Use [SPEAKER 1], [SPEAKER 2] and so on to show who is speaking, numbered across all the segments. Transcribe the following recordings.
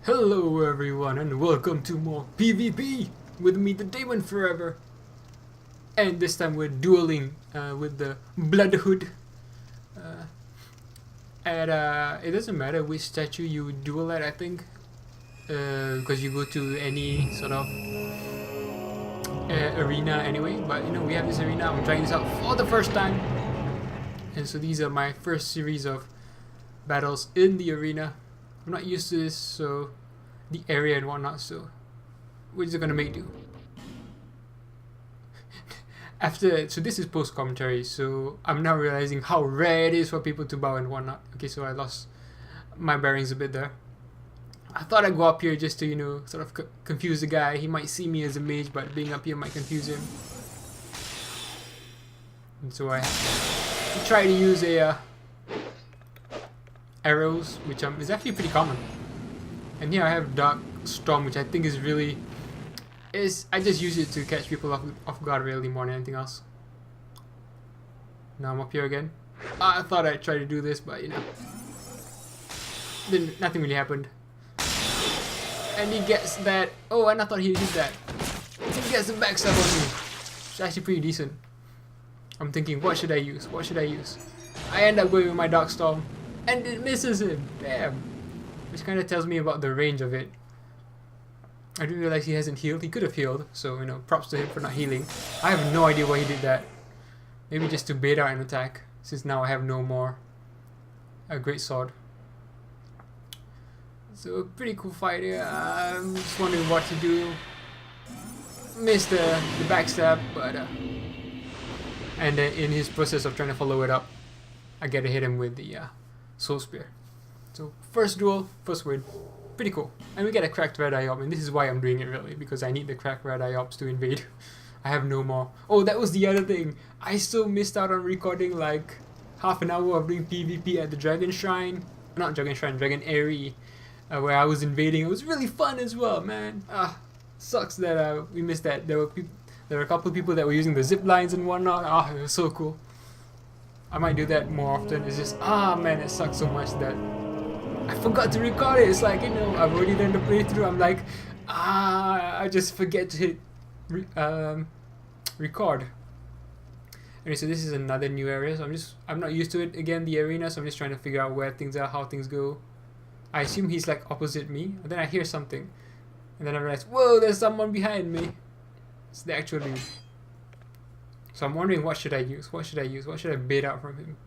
[SPEAKER 1] Hello everyone and welcome to more PvP with me, TheDamonForever. And this time we're dueling with the Bloodhood. It doesn't matter which statue you duel at, I think. Because you go to any sort of arena anyway. But you know, we have this arena, I'm trying this out for the first time. And so these are my first series of battles in the arena. I'm not used to this, so the area and whatnot, so we're just gonna make do. So this is post commentary, so I'm now realizing how rare it is for people to bow and whatnot. Okay, so I lost my bearings a bit there. I thought I'd go up here just to, you know, sort of confuse the guy. He might see me as a mage, but being up here might confuse him. And so I try to use arrows, which is actually pretty common. And here I have Dark Storm, which I think is really I just use it to catch people off guard really more than anything else. Now I'm up here again. I thought I'd try to do this, but you know, nothing really happened. And he gets that. Oh, and I thought he'd hit that. He gets the backstab on me. It's actually pretty decent. I'm thinking, what should I use? What should I use? I end up going with my Dark Storm, and it misses him. Damn. Which kind of tells me about the range of it. I didn't realize he hasn't healed. He could have healed, so you know, props to him for not healing. I have no idea why he did that. Maybe just to bait out an attack, since now I have no more. A great sword. So a pretty cool fight here. I'm just wondering what to do. Missed the backstab, but and in his process of trying to follow it up, I get to hit him with the soul spear. So first duel, first win. Pretty cool. And we get a cracked red eye op, and this is why I'm doing it really, because I need the cracked red eye ops to invade. I have no more. Oh, that was the other thing. I still missed out on recording like half an hour of doing PvP at the Dragon Shrine. Not Dragon Shrine, Dragon Aerie, where I was invading. It was really fun as well, man. Sucks that we missed that. There were a couple of people that were using the zip lines and whatnot. It was so cool. I might do that more often. It's just, man, it sucks so much that I forgot to record it. It's like, you know, I've already done the playthrough. I'm like, I just forget to hit record. Anyway, so this is another new area. So I'm not used to it again, the arena. So I'm just trying to figure out where things are, how things go. I assume he's like opposite me, and then I hear something, and then I realize, whoa, there's someone behind me. It's the actual dude. So I'm wondering, what should I use? What should I use? What should I bait out from him?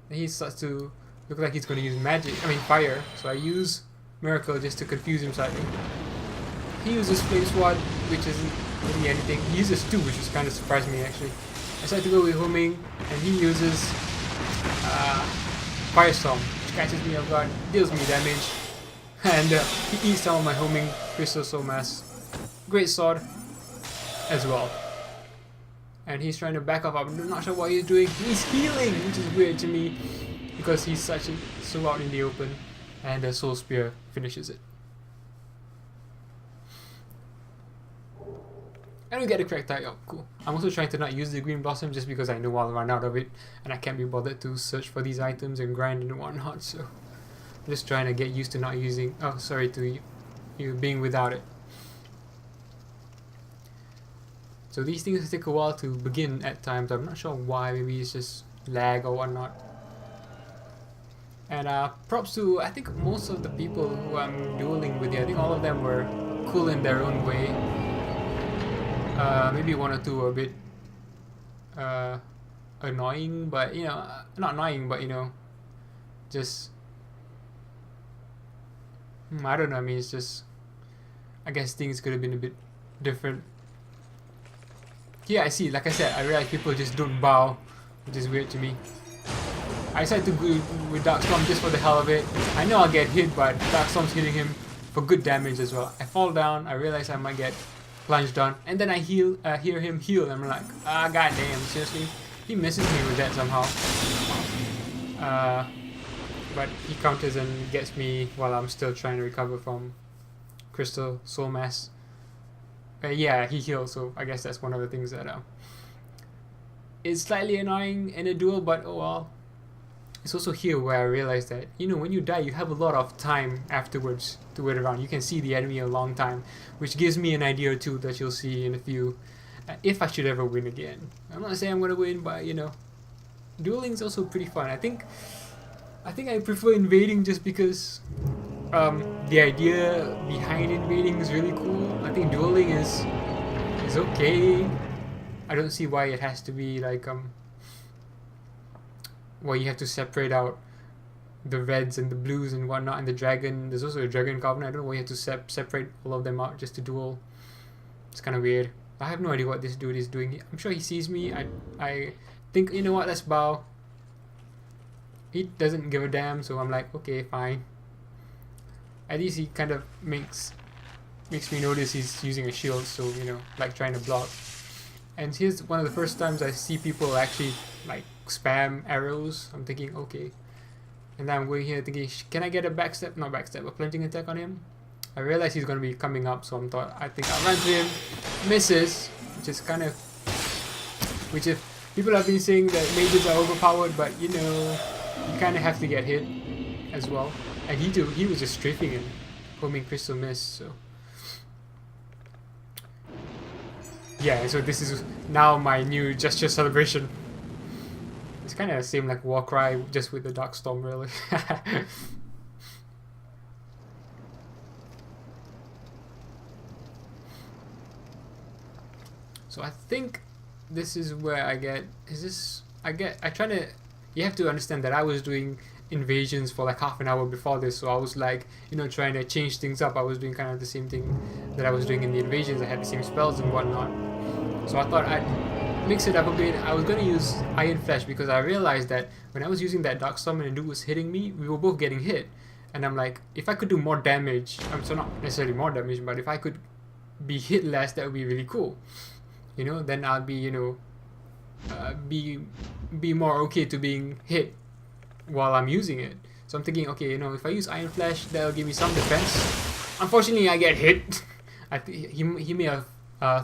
[SPEAKER 1] And he starts to look like he's going to use fire. So I use Miracle just to confuse him slightly. He uses Flame Sword, which isn't really anything. He uses 2, which is kind of surprised me actually. I decided to go with Homing, and he uses Firestorm, which catches me off guard, deals me damage, and he eats some of my Homing Crystal Soul Mass. Great sword as well. And he's trying to back off. I'm not sure what he's doing. He's healing, which is weird to me, because he's so out in the open, and the Soul Spear finishes it. And we get a cracked eye. Oh, cool. I'm also trying to not use the Green Blossom just because I know I'll run out of it, and I can't be bothered to search for these items and grind and whatnot. So I'm just trying to get used to not using. Oh, sorry, to you being without it. So these things take a while to begin at times. I'm not sure why. Maybe it's just lag or whatnot. And props to, I think, most of the people who I'm dueling with here. I think all of them were cool in their own way. Maybe one or two are a bit annoying, but you know, not annoying, but you know, just I don't know. I mean, it's just, I guess things could have been a bit different. Yeah, I see. Like I said, I realize people just don't bow, which is weird to me. I decided to go with Dark Storm just for the hell of it. I know I'll get hit, but Dark Storm's hitting him for good damage as well. I fall down, I realize I might get plunged on, and then I hear him heal, and I'm like, goddamn, seriously? He misses me with that somehow. But he counters and gets me while I'm still trying to recover from Crystal Soul Mass. Yeah, he heals, so I guess that's one of the things that is slightly annoying in a duel, but oh well. it's also here where I realized that, you know, when you die, you have a lot of time afterwards to wait around. You can see the enemy a long time, which gives me an idea or two that you'll see in a few, if I should ever win again. I'm not saying I'm gonna win, but you know, dueling is also pretty fun. I think I prefer invading just because the idea behind invading is really cool. I think dueling is okay. I don't see why it has to be like why you have to separate out the reds and the blues and whatnot, and the dragon. There's also a dragon covenant. I don't know why you have to separate all of them out just to duel. It's kind of weird. I have no idea what this dude is doing. I'm sure he sees me. I think, you know what, let's bow. He doesn't give a damn, so I'm like, okay, fine. At least he kind of makes me notice he's using a shield, so, you know, like trying to block. And here's one of the first times I see people actually like spam arrows. I'm thinking, okay. And then I'm going here thinking, can I get a backstep? Not backstep, a planting attack on him? I realize he's going to be coming up, so I think I'll run to him. Misses, which is kind of... Which if people have been saying that mages are overpowered, but you know, you kind of have to get hit as well. And he was just strafing him, homing crystal miss, so... Yeah, so this is now my new gesture celebration. It's kind of the same like Warcry, just with the Dark Storm, really. So I think this is where I get... You have to understand that I was doing invasions for like half an hour before this, so I was like, you know, trying to change things up. I was doing kind of the same thing that I was doing in the invasions. I had the same spells and whatnot. So I thought I'd mix it up a bit. I was going to use Iron Flesh because I realized that when I was using that Dark Storm and the dude was hitting me, we were both getting hit. And I'm like, if I could do more damage, so not necessarily more damage, but if I could be hit less, that would be really cool. You know, then I'll be, you know, be more okay to being hit while I'm using it. So I'm thinking, okay, you know, if I use Iron Flesh, that'll give me some defense. Unfortunately, I get hit. He may have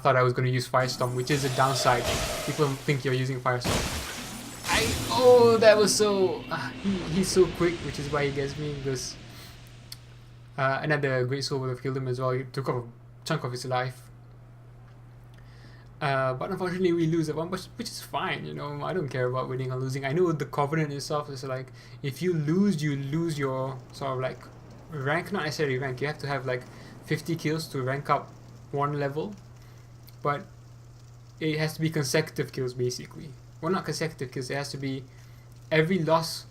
[SPEAKER 1] thought I was going to use Firestorm, which is a downside. People think you're using Firestorm. Oh, that was so... he's so quick, which is why he gets me, because another Great Soul would have killed him as well. He took off a chunk of his life. But unfortunately we lose at one, which is fine, you know. I don't care about winning or losing. I know the Covenant itself is like, if you lose your sort of like rank, not necessarily rank. You have to have like 50 kills to rank up one level, but it has to be consecutive kills basically. Well, not consecutive kills, it has to be every loss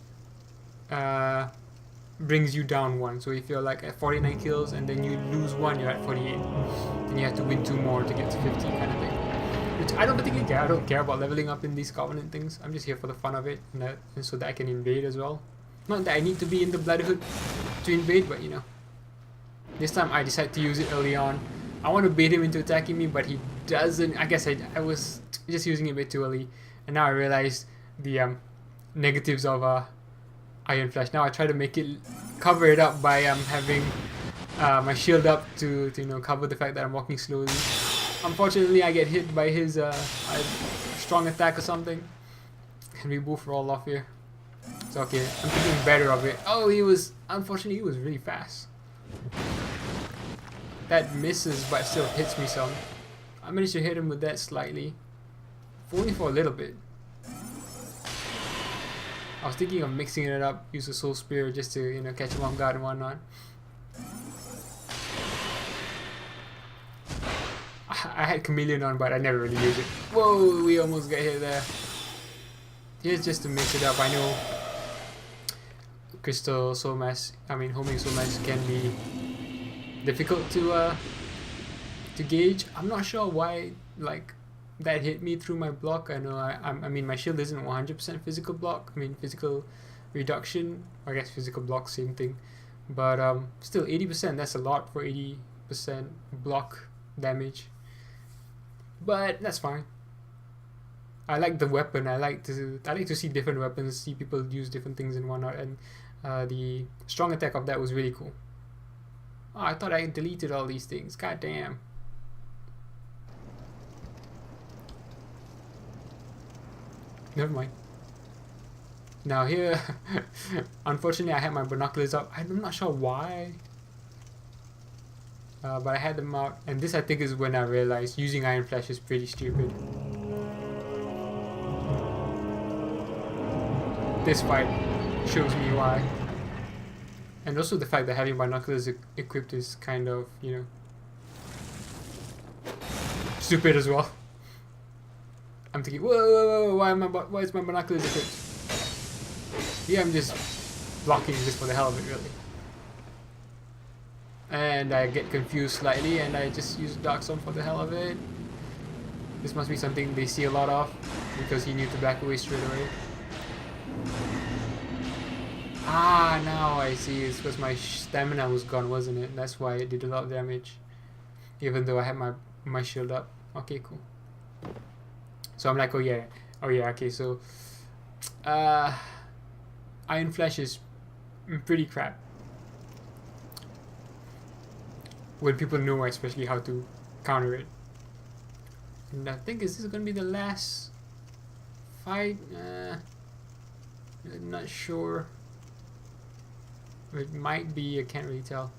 [SPEAKER 1] brings you down one. So if you're like at 49 kills and then you lose one, you're at 48. Then you have to win 2 more to get to 50 kind of thing. Which I don't particularly care. I don't care about leveling up in these Covenant things. I'm just here for the fun of it, and so that I can invade as well. Not that I need to be in the Brotherhood to invade, but you know. This time I decided to use it early on. I want to bait him into attacking me, but he doesn't. I guess I was just using it a bit too early. And now I realized the negatives of Iron Flesh. Now I try to make it, cover it up by having my shield up to you know, cover the fact that I'm walking slowly. Unfortunately, I get hit by his strong attack or something, and we both roll off here. It's okay. I'm thinking better of it. Oh, unfortunately, he was really fast. That misses, but still hits me some. I managed to hit him with that slightly, only for a little bit. I was thinking of mixing it up, use a Soul Spear just to, you know, catch him off guard and whatnot. I had Chameleon on, but I never really used it. Whoa, we almost got hit there. Here's just to mix it up. I know Crystal Soul Mass, homing Soul Mass can be difficult to gauge. I'm not sure why like that hit me through my block. I know I mean my shield isn't 100% physical block. I mean physical reduction. I guess physical block, same thing. But still 80%. That's a lot for 80% block damage. But that's fine. I like the weapon. I like to see different weapons, see people use different things and whatnot. And the strong attack of that was really cool. Oh, I thought I deleted all these things. God damn. Never mind. Now here, unfortunately I had my binoculars up. I'm not sure why. But I had them out, and this I think is when I realized using Iron Flash is pretty stupid. This fight shows me why. And also the fact that having binoculars equipped is kind of, you know, stupid as well. I'm thinking, whoa, why is my binoculars equipped? Yeah, I'm just blocking this for the hell of it, really. And I get confused slightly, and I just use Darkstorm for the hell of it. This must be something they see a lot of, because he knew to back away straight away. Ah, now I see. It's because my stamina was gone, wasn't it? That's why it did a lot of damage, even though I had my shield up. Okay, cool. So I'm like, oh yeah, okay, so Iron Flash is pretty crap when people know especially how to counter it. And I think, is this going to be the last fight? I'm not sure. It might be, I can't really tell.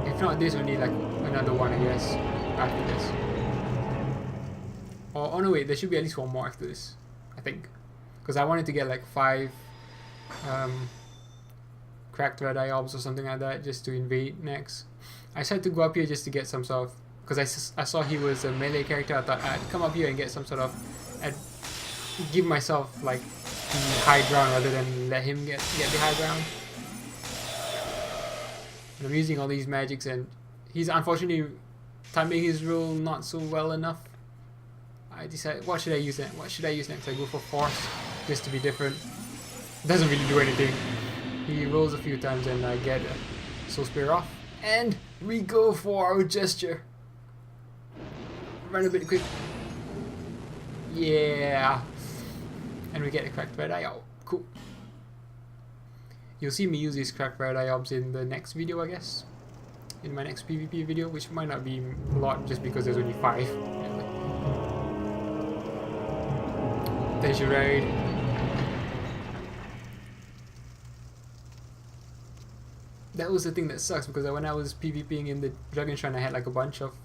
[SPEAKER 1] If not this, we need like another one, I guess, after this. Oh no, wait, there should be at least one more after this, I think. Because I wanted to get like 5 cracked red eye orbs or something like that, just to invade next. I decided to go up here just to get some sort of, because I saw he was a melee character. I thought I'd come up here and get some sort of, I'd give myself like the high ground rather than let him get the high ground. And I'm using all these magics, and he's unfortunately timing his roll not so well enough. I decided, what should I use next? I go for Force, just to be different. Doesn't really do anything. He rolls a few times and I get a Soul Spear off. And we go for our gesture. Run a bit quick. Yeah. And we get a cracked red eye. Oh, cool. You'll see me use these cracked red eye orbs in the next video, I guess. In my next PvP video, which might not be a lot just because there's only 5. There's your raid. That was the thing that sucks, because when I was PvPing in the Dragon Shrine, I had like a bunch of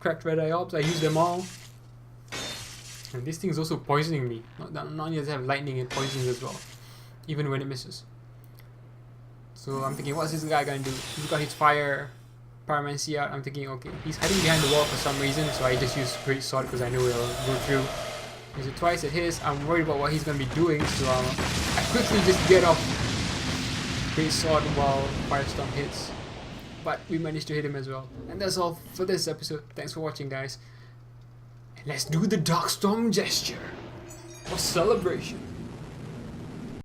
[SPEAKER 1] cracked red eye orbs. I used them all, and this thing's also poisoning me. Not only does it have lightning, it poisons as well, even when it misses. So I'm thinking, what's this guy gonna do? He's got his fire pyromancy out. I'm thinking, okay, he's hiding behind the wall for some reason, so I just use Great Sword because I know it'll go through. Use it twice, it hits. I'm worried about what he's gonna be doing, so I quickly just get off Great Sword while Firestorm hits. But we managed to hit him as well. And that's all for this episode. Thanks for watching, guys. And let's do the Darkstorm gesture of celebration.